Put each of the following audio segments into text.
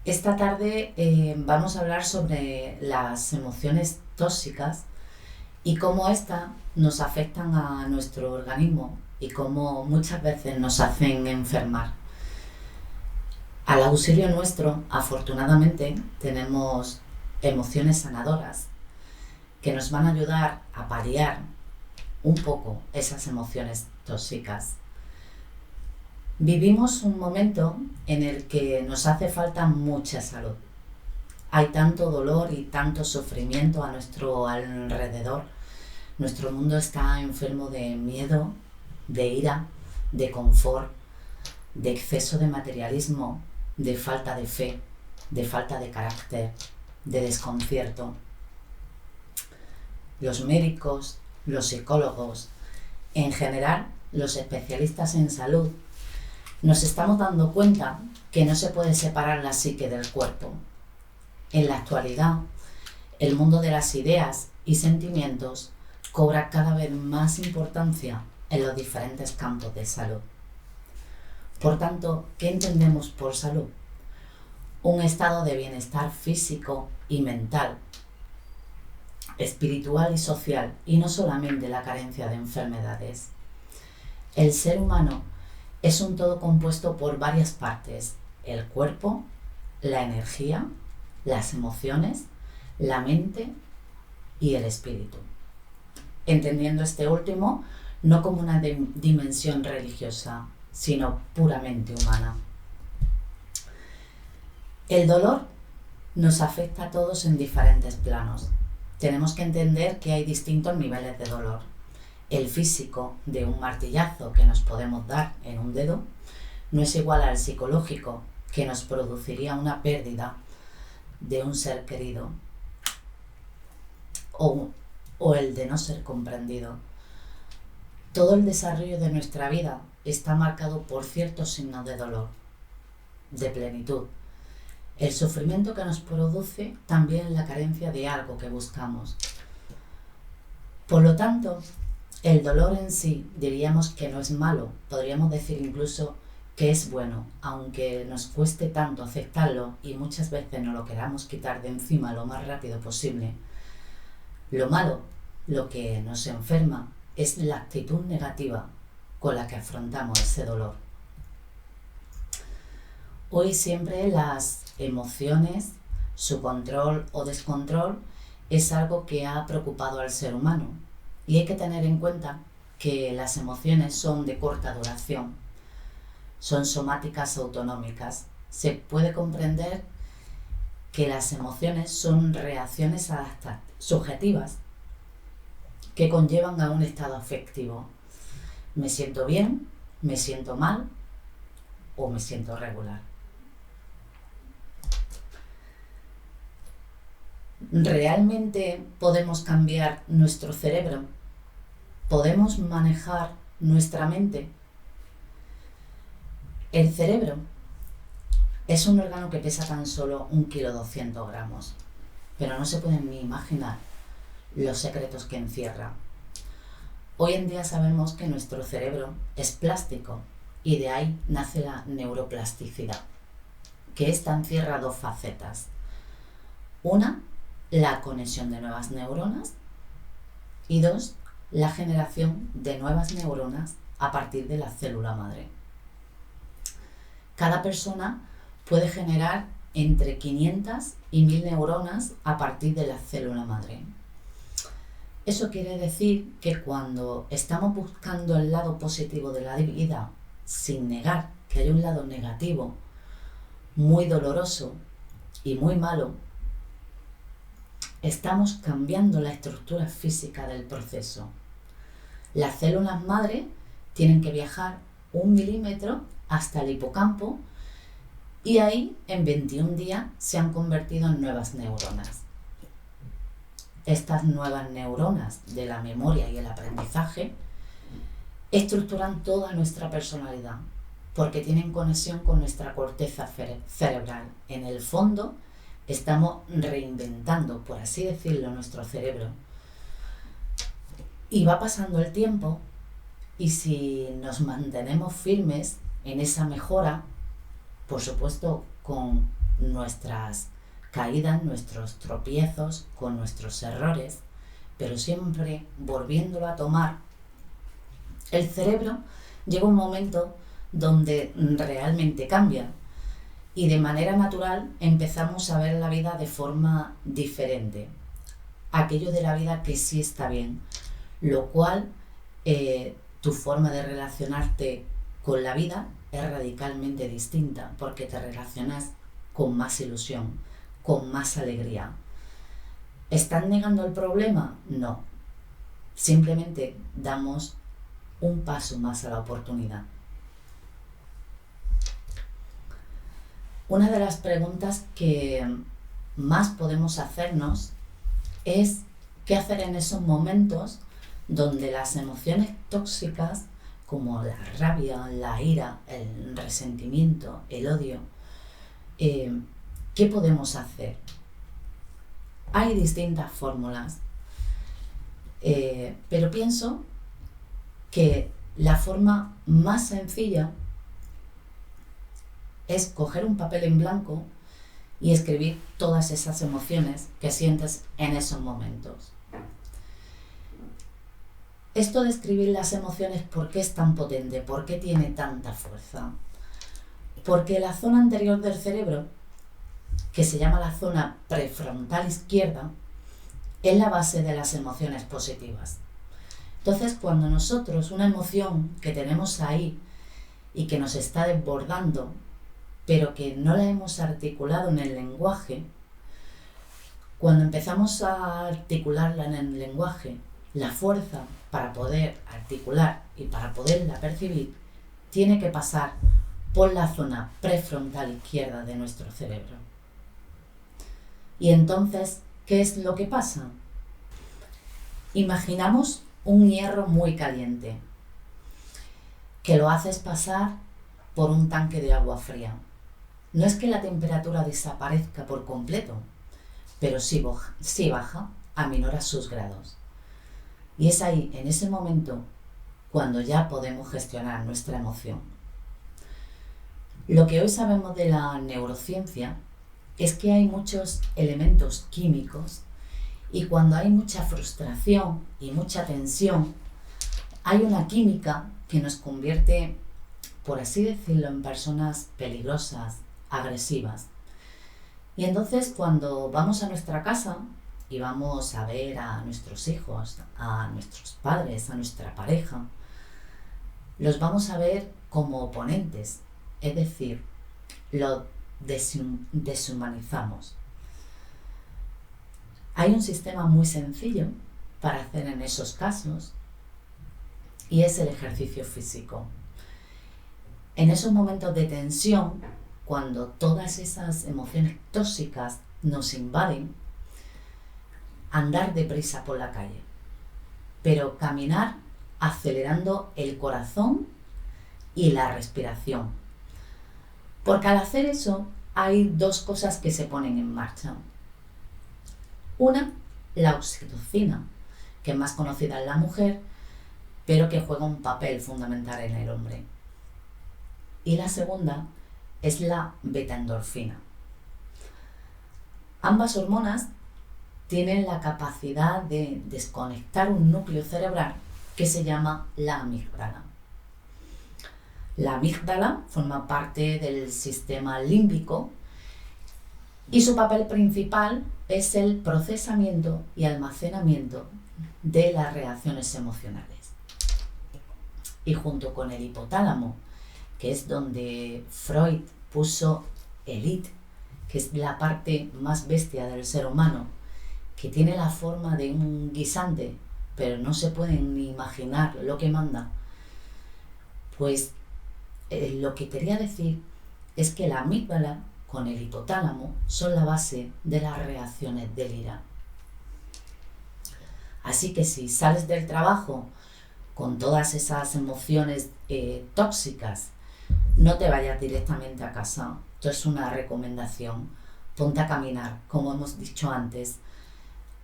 Esta tarde vamos a hablar sobre las emociones tóxicas y cómo éstas nos afectan a nuestro organismo y cómo muchas veces nos hacen enfermar. Al auxilio nuestro, afortunadamente, tenemos emociones sanadoras que nos van a ayudar a paliar un poco esas emociones tóxicas. Vivimos un momento en el que nos hace falta mucha salud. Hay tanto dolor y tanto sufrimiento a nuestro alrededor. Nuestro mundo está enfermo de miedo, de ira, de confort, de exceso de materialismo, de falta de fe, de falta de carácter, de desconcierto. Los médicos, los psicólogos, en general los especialistas en salud, nos estamos dando cuenta que no se puede separar la psique del cuerpo. En la actualidad, el mundo de las ideas y sentimientos cobra cada vez más importancia en los diferentes campos de salud. Por tanto, ¿qué entendemos por salud? Un estado de bienestar físico y mental, espiritual y social, y no solamente la carencia de enfermedades. El ser humano es un todo compuesto por varias partes: el cuerpo, la energía, las emociones, la mente y el espíritu. Entendiendo este último no como una dimensión religiosa, sino puramente humana. El dolor nos afecta a todos en diferentes planos. Tenemos que entender que hay distintos niveles de dolor. El físico, de un martillazo que nos podemos dar en un dedo, no es igual al psicológico, que nos produciría una pérdida de un ser querido, o el de no ser comprendido. Todo el desarrollo de nuestra vida está marcado por ciertos signos de dolor, de plenitud. El sufrimiento que nos produce también la carencia de algo que buscamos. Por lo tanto, el dolor en sí diríamos que no es malo, podríamos decir incluso que es bueno, aunque nos cueste tanto aceptarlo y muchas veces nos lo queramos quitar de encima lo más rápido posible. Lo malo, lo que nos enferma, es la actitud negativa con la que afrontamos ese dolor. Hoy siempre las emociones, su control o descontrol, es algo que ha preocupado al ser humano. Y hay que tener en cuenta que las emociones son de corta duración, son somáticas autonómicas. Se puede comprender que las emociones son reacciones subjetivas que conllevan a un estado afectivo. Me siento bien, me siento mal o me siento regular. ¿Realmente podemos cambiar nuestro cerebro? ¿Podemos manejar nuestra mente? El cerebro es un órgano que pesa tan solo 1,2 kg, pero no se pueden ni imaginar los secretos que encierra. Hoy en día sabemos que nuestro cerebro es plástico y de ahí nace la neuroplasticidad, que esta encierra dos facetas. Una, la conexión de nuevas neuronas, y dos, la generación de nuevas neuronas a partir de la célula madre. Cada persona puede generar entre 500 y 1000 neuronas a partir de la célula madre. Eso quiere decir que cuando estamos buscando el lado positivo de la vida, sin negar que hay un lado negativo, muy doloroso y muy malo, estamos cambiando la estructura física del proceso. Las células madre tienen que viajar 1 milímetro hasta el hipocampo y ahí en 21 días se han convertido en nuevas neuronas. Estas nuevas neuronas de la memoria y el aprendizaje estructuran toda nuestra personalidad porque tienen conexión con nuestra corteza cerebral. En el fondo, estamos reinventando, por así decirlo, nuestro cerebro. Y va pasando el tiempo y si nos mantenemos firmes en esa mejora, por supuesto con nuestras caídas, nuestros tropiezos, con nuestros errores, pero siempre volviéndolo a tomar. El cerebro llega un momento donde realmente cambia y de manera natural empezamos a ver la vida de forma diferente. Aquello de la vida que sí está bien, lo cual tu forma de relacionarte con la vida es radicalmente distinta porque te relacionas con más ilusión, con más alegría. ¿Están negando el problema? No. Simplemente damos un paso más a la oportunidad. Una de las preguntas que más podemos hacernos es qué hacer en esos momentos donde las emociones tóxicas como la rabia, la ira, el resentimiento, el odio, ¿qué podemos hacer? Hay distintas fórmulas, pero pienso que la forma más sencilla es coger un papel en blanco y escribir todas esas emociones que sientes en esos momentos. Esto de escribir las emociones, ¿por qué es tan potente? ¿Por qué tiene tanta fuerza? Porque la zona anterior del cerebro, que se llama la zona prefrontal izquierda, es la base de las emociones positivas. Entonces, cuando nosotros una emoción que tenemos ahí y que nos está desbordando, pero que no la hemos articulado en el lenguaje, cuando empezamos a articularla en el lenguaje, la fuerza para poder articular y para poderla percibir tiene que pasar por la zona prefrontal izquierda de nuestro cerebro. Y entonces, ¿qué es lo que pasa? Imaginamos un hierro muy caliente que lo haces pasar por un tanque de agua fría. No es que la temperatura desaparezca por completo, pero sí baja, aminora sus grados. Y es ahí, en ese momento, cuando ya podemos gestionar nuestra emoción. Lo que hoy sabemos de la neurociencia es que hay muchos elementos químicos y cuando hay mucha frustración y mucha tensión, hay una química que nos convierte, por así decirlo, en personas peligrosas, agresivas. Y entonces cuando vamos a nuestra casa y vamos a ver a nuestros hijos, a nuestros padres, a nuestra pareja, los vamos a ver como oponentes, es decir, lo deshumanizamos. Hay un sistema muy sencillo para hacer en esos casos y es el ejercicio físico. En esos momentos de tensión, cuando todas esas emociones tóxicas nos invaden, andar deprisa por la calle, pero caminar acelerando el corazón y la respiración. Porque al hacer eso hay dos cosas que se ponen en marcha. Una, la oxitocina, que es más conocida en la mujer, pero que juega un papel fundamental en el hombre. Y la segunda es la beta-endorfina. Ambas hormonas tienen la capacidad de desconectar un núcleo cerebral que se llama la amígdala. La amígdala forma parte del sistema límbico y su papel principal es el procesamiento y almacenamiento de las reacciones emocionales. Y junto con el hipotálamo, que es donde Freud puso el id, que es la parte más bestia del ser humano, que tiene la forma de un guisante, pero no se pueden ni imaginar lo que manda, pues lo que quería decir es que la amígdala con el hipotálamo son la base de las reacciones del ira. Así que si sales del trabajo con todas esas emociones tóxicas, no te vayas directamente a casa. Esto es una recomendación. Ponte a caminar, como hemos dicho antes.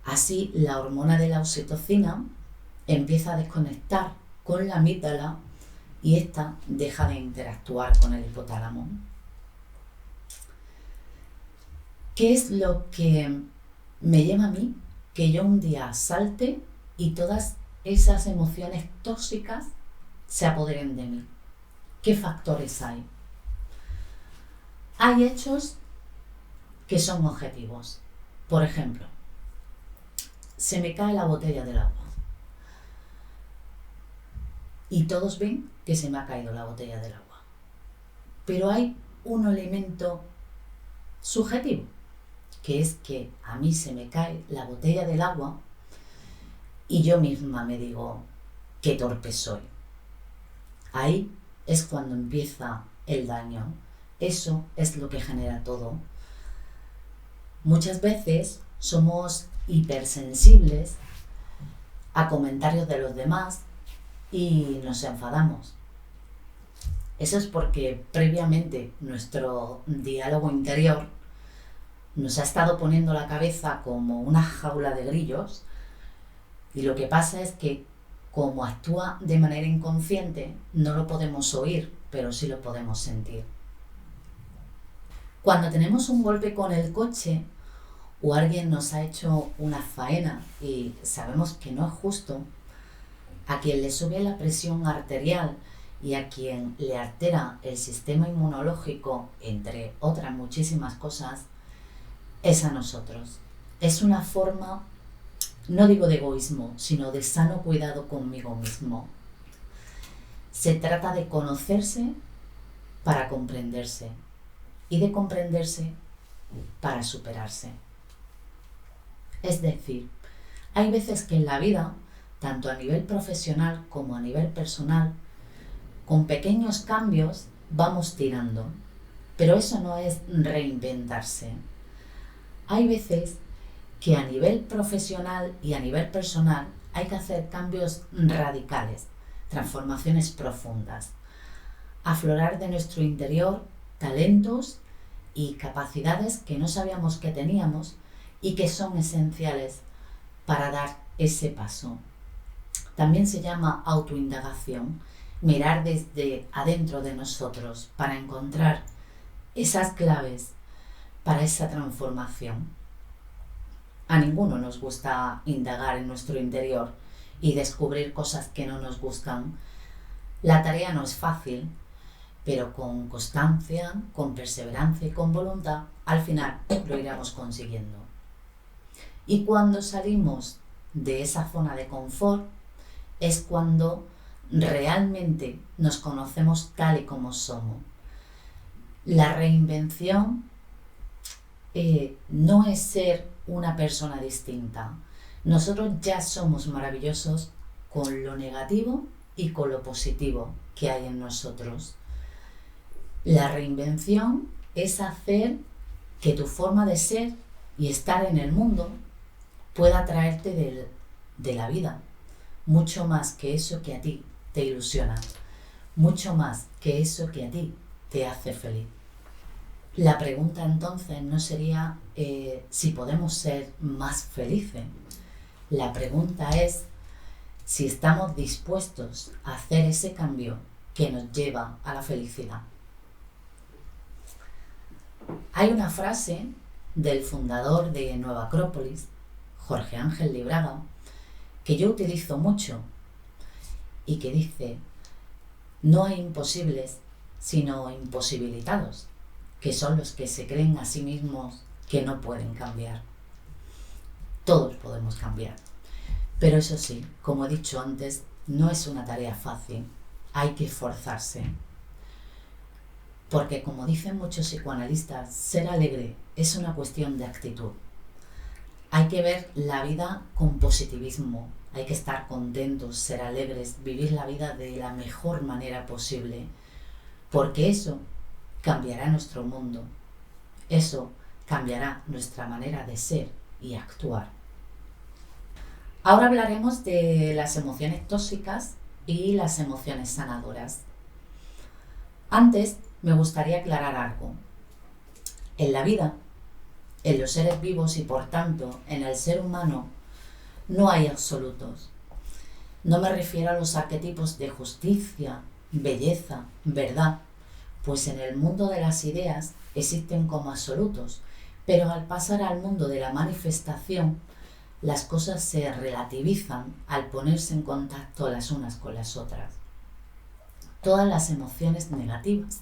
Así la hormona de la oxitocina empieza a desconectar con la amígdala y ésta deja de interactuar con el hipotálamo. ¿Qué es lo que me lleva a mí que yo un día salte y todas esas emociones tóxicas se apoderen de mí? ¿Qué factores hay? Hay hechos que son objetivos. Por ejemplo, se me cae la botella del agua y todos ven que se me ha caído la botella del agua. Pero hay un elemento subjetivo, que es que a mí se me cae la botella del agua y yo misma me digo, qué torpe soy. Ahí es cuando empieza el daño. Eso es lo que genera todo. Muchas veces somos hipersensibles a comentarios de los demás y nos enfadamos. Eso es porque previamente nuestro diálogo interior nos ha estado poniendo la cabeza como una jaula de grillos y lo que pasa es que como actúa de manera inconsciente no lo podemos oír, pero sí lo podemos sentir. Cuando tenemos un golpe con el coche o alguien nos ha hecho una faena y sabemos que no es justo, a quien le sube la presión arterial y a quien le altera el sistema inmunológico, entre otras muchísimas cosas, es a nosotros. Es una forma, no digo de egoísmo, sino de sano cuidado conmigo mismo. Se trata de conocerse para comprenderse y de comprenderse para superarse. Es decir, hay veces que en la vida, tanto a nivel profesional como a nivel personal, con pequeños cambios vamos tirando, pero eso no es reinventarse. Hay veces que a nivel profesional y a nivel personal hay que hacer cambios radicales, transformaciones profundas, aflorar de nuestro interior talentos y capacidades que no sabíamos que teníamos y que son esenciales para dar ese paso. También se llama autoindagación, mirar desde adentro de nosotros para encontrar esas claves para esa transformación. A ninguno nos gusta indagar en nuestro interior y descubrir cosas que no nos gustan. La tarea no es fácil, pero con constancia, con perseverancia y con voluntad, al final lo iremos consiguiendo. Y cuando salimos de esa zona de confort, es cuando realmente nos conocemos tal y como somos. La reinvención no es ser una persona distinta. Nosotros ya somos maravillosos con lo negativo y con lo positivo que hay en nosotros. La reinvención es hacer que tu forma de ser y estar en el mundo pueda traerte de la vida mucho más que eso que a ti te ilusiona, mucho más que eso que a ti te hace feliz. La pregunta entonces no sería si podemos ser más felices. La pregunta es si estamos dispuestos a hacer ese cambio que nos lleva a la felicidad. Hay una frase del fundador de Nueva Acrópolis, Jorge Ángel Libraga, que yo utilizo mucho y que dice: no hay imposibles sino imposibilitados, que son los que se creen a sí mismos que no pueden cambiar. Todos podemos cambiar, pero eso sí, como he dicho antes, no es una tarea fácil, hay que esforzarse. Porque como dicen muchos psicoanalistas, ser alegre es una cuestión de actitud. Hay que ver la vida con positivismo, hay que estar contentos, ser alegres, vivir la vida de la mejor manera posible, porque eso cambiará nuestro mundo, eso cambiará nuestra manera de ser y actuar. Ahora hablaremos de las emociones tóxicas y las emociones sanadoras. Antes me gustaría aclarar algo. En la vida, en los seres vivos y por tanto en el ser humano, no hay absolutos. No me refiero a los arquetipos de justicia, belleza, verdad, pues en el mundo de las ideas existen como absolutos, Pero al pasar al mundo de la manifestación, las cosas se relativizan al ponerse en contacto las unas con las otras. Todas las emociones negativas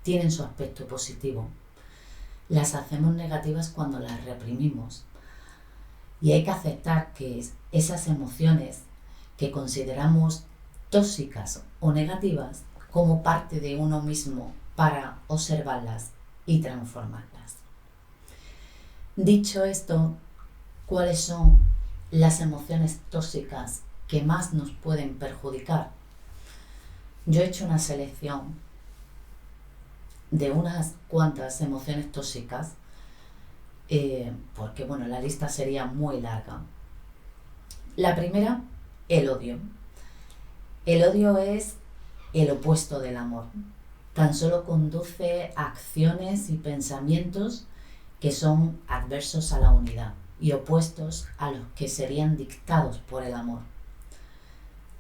tienen su aspecto positivo. Las hacemos negativas cuando las reprimimos. Y hay que aceptar que esas emociones que consideramos tóxicas o negativas como parte de uno mismo para observarlas y transformarlas. Dicho esto, ¿cuáles son las emociones tóxicas que más nos pueden perjudicar? Yo he hecho una selección de unas cuantas emociones tóxicas porque la lista sería muy larga. La primera, el odio. El odio es el opuesto del amor. Tan solo conduce a acciones y pensamientos que son adversos a la unidad y opuestos a los que serían dictados por el amor.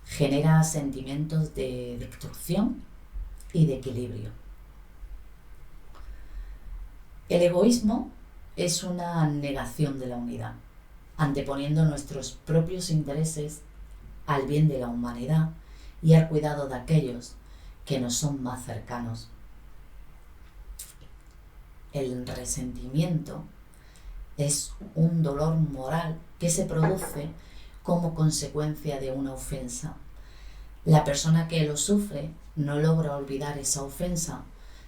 Genera sentimientos de destrucción y de equilibrio. El egoísmo es una negación de la unidad, anteponiendo nuestros propios intereses al bien de la humanidad y al cuidado de aquellos que nos son más cercanos. El resentimiento es un dolor moral que se produce como consecuencia de una ofensa. La persona que lo sufre no logra olvidar esa ofensa,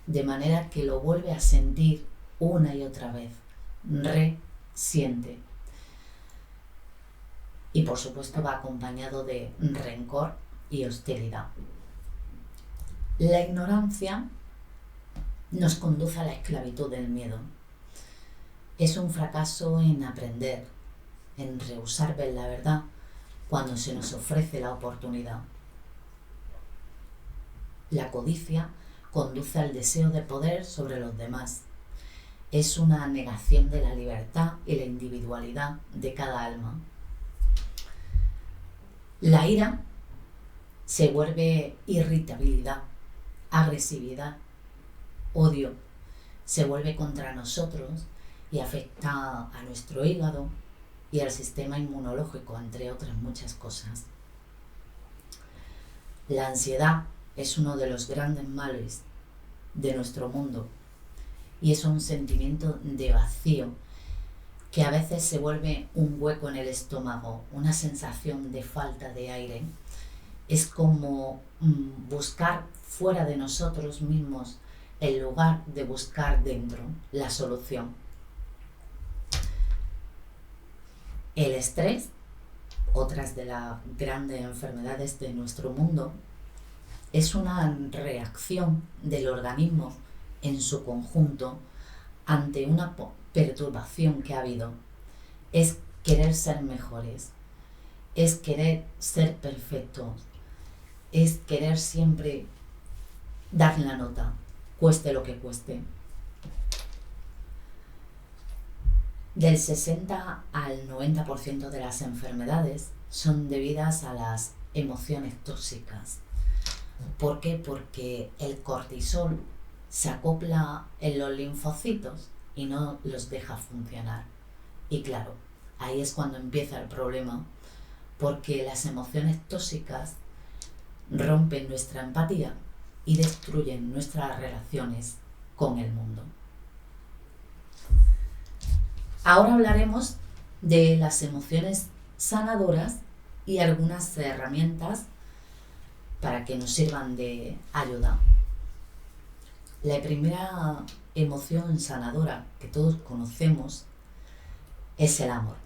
de manera que lo vuelve a sentir una y otra vez. Resiente. Y por supuesto va acompañado de rencor y hostilidad. La ignorancia nos conduce a la esclavitud del miedo. Es un fracaso en aprender, en rehusar ver la verdad cuando se nos ofrece la oportunidad. La codicia conduce al deseo de poder sobre los demás. Es una negación de la libertad y la individualidad de cada alma. La ira se vuelve irritabilidad, agresividad, odio. Se vuelve contra nosotros y afecta a nuestro hígado y al sistema inmunológico, entre otras muchas cosas. La ansiedad es uno de los grandes males de nuestro mundo y es un sentimiento de vacío que a veces se vuelve un hueco en el estómago, una sensación de falta de aire. Es como buscar fuera de nosotros mismos en lugar de buscar dentro la solución. El estrés, otras de las grandes enfermedades de nuestro mundo, es una reacción del organismo en su conjunto ante una perturbación que ha habido. Es querer ser mejores, es querer ser perfectos, es querer siempre dar la nota, cueste lo que cueste. Del 60 al 90% de las enfermedades son debidas a las emociones tóxicas. ¿Por qué? Porque el cortisol se acopla en los linfocitos y no los deja funcionar. Y claro, ahí es cuando empieza el problema, porque las emociones tóxicas rompen nuestra empatía y destruyen nuestras relaciones con el mundo. Ahora hablaremos de las emociones sanadoras y algunas herramientas para que nos sirvan de ayuda. La primera emoción sanadora que todos conocemos es el amor.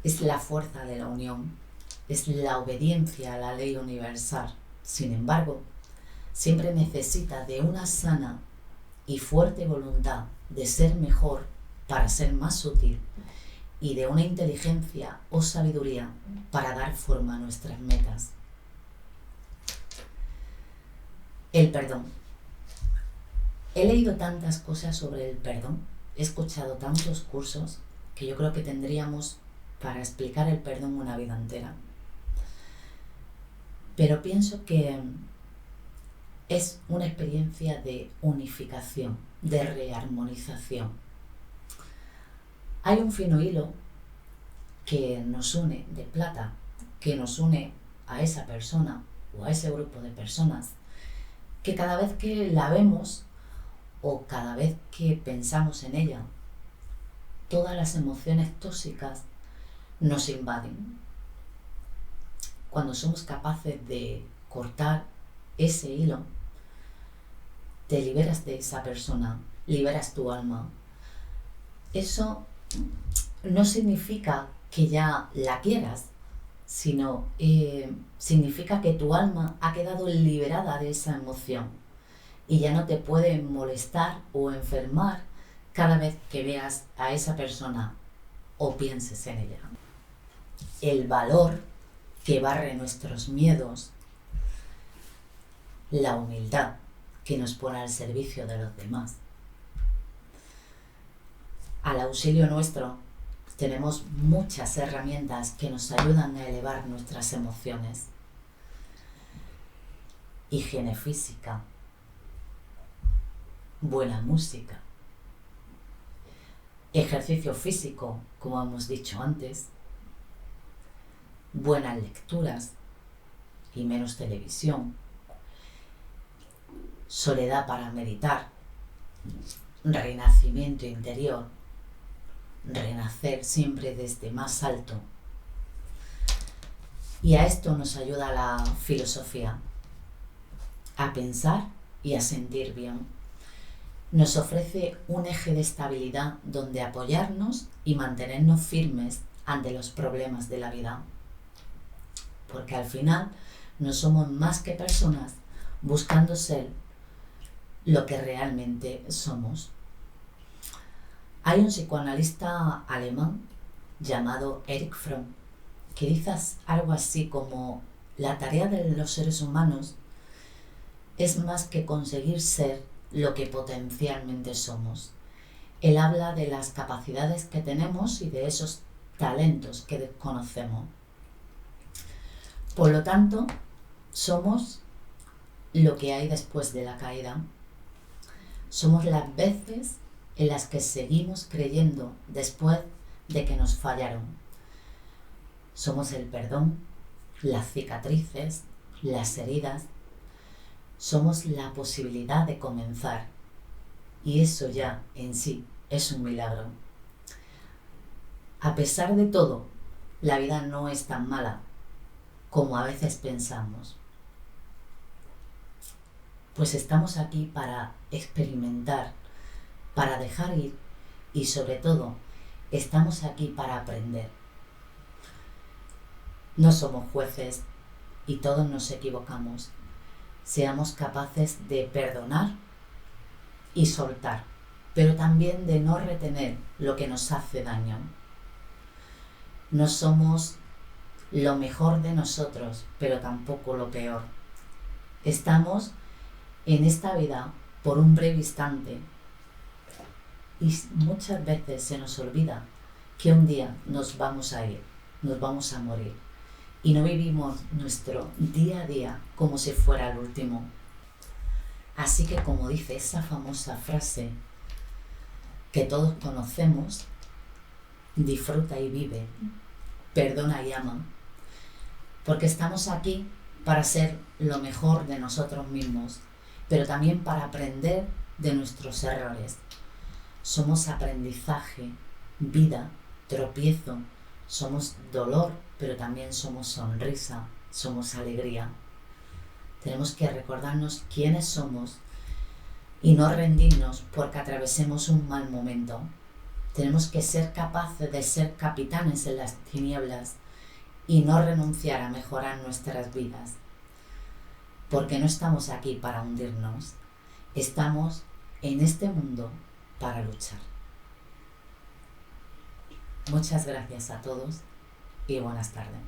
Es la fuerza de la unión, es la obediencia a la ley universal. Sin embargo, siempre necesita de una sana y fuerte voluntad de ser mejor para ser más útil y de una inteligencia o sabiduría para dar forma a nuestras metas. El perdón. He leído tantas cosas sobre el perdón, he escuchado tantos cursos que yo creo que tendríamos para explicar el perdón una vida entera. Pero pienso que es una experiencia de unificación, de rearmonización. Hay un fino hilo que nos une de plata, que nos une a esa persona o a ese grupo de personas, que cada vez que la vemos o cada vez que pensamos en ella, todas las emociones tóxicas nos invaden. Cuando somos capaces de cortar ese hilo, te liberas de esa persona, liberas tu alma. Eso no significa que ya la quieras, sino significa que tu alma ha quedado liberada de esa emoción y ya no te puede molestar o enfermar cada vez que veas a esa persona o pienses en ella. El valor que barre nuestros miedos, la humildad que nos pone al servicio de los demás. Al auxilio nuestro tenemos muchas herramientas que nos ayudan a elevar nuestras emociones. Higiene física, buena música, ejercicio físico, como hemos dicho antes, buenas lecturas y menos televisión, soledad para meditar, renacimiento interior, renacer siempre desde más alto. Y a esto nos ayuda la filosofía, a pensar y a sentir bien. Nos ofrece un eje de estabilidad donde apoyarnos y mantenernos firmes ante los problemas de la vida. Porque al final no somos más que personas buscando ser lo que realmente somos. Hay un psicoanalista alemán llamado Erich Fromm que dice algo así como: la tarea de los seres humanos es más que conseguir ser lo que potencialmente somos. Él habla de las capacidades que tenemos y de esos talentos que desconocemos. Por lo tanto, somos lo que hay después de la caída. Somos las veces en las que seguimos creyendo después de que nos fallaron. Somos el perdón, las cicatrices, las heridas. Somos la posibilidad de comenzar. Y eso ya en sí es un milagro. A pesar de todo, la vida no es tan mala como a veces pensamos. Pues estamos aquí para experimentar, para dejar ir y sobre todo estamos aquí para aprender. No somos jueces y todos nos equivocamos. Seamos capaces de perdonar y soltar, pero también de no retener lo que nos hace daño. No somos lo mejor de nosotros, pero tampoco lo peor. Estamos en esta vida por un breve instante y muchas veces se nos olvida que un día nos vamos a ir, nos vamos a morir y no vivimos nuestro día a día como si fuera el último. Así que, como dice esa famosa frase que todos conocemos, disfruta y vive, perdona y ama, porque estamos aquí para ser lo mejor de nosotros mismos, pero también para aprender de nuestros errores. Somos aprendizaje, vida, tropiezo, somos dolor, pero también somos sonrisa, somos alegría. Tenemos que recordarnos quiénes somos y no rendirnos porque atravesemos un mal momento. Tenemos que ser capaces de ser capitanes en las tinieblas y no renunciar a mejorar nuestras vidas. Porque no estamos aquí para hundirnos, estamos en este mundo para luchar. Muchas gracias a todos y buenas tardes.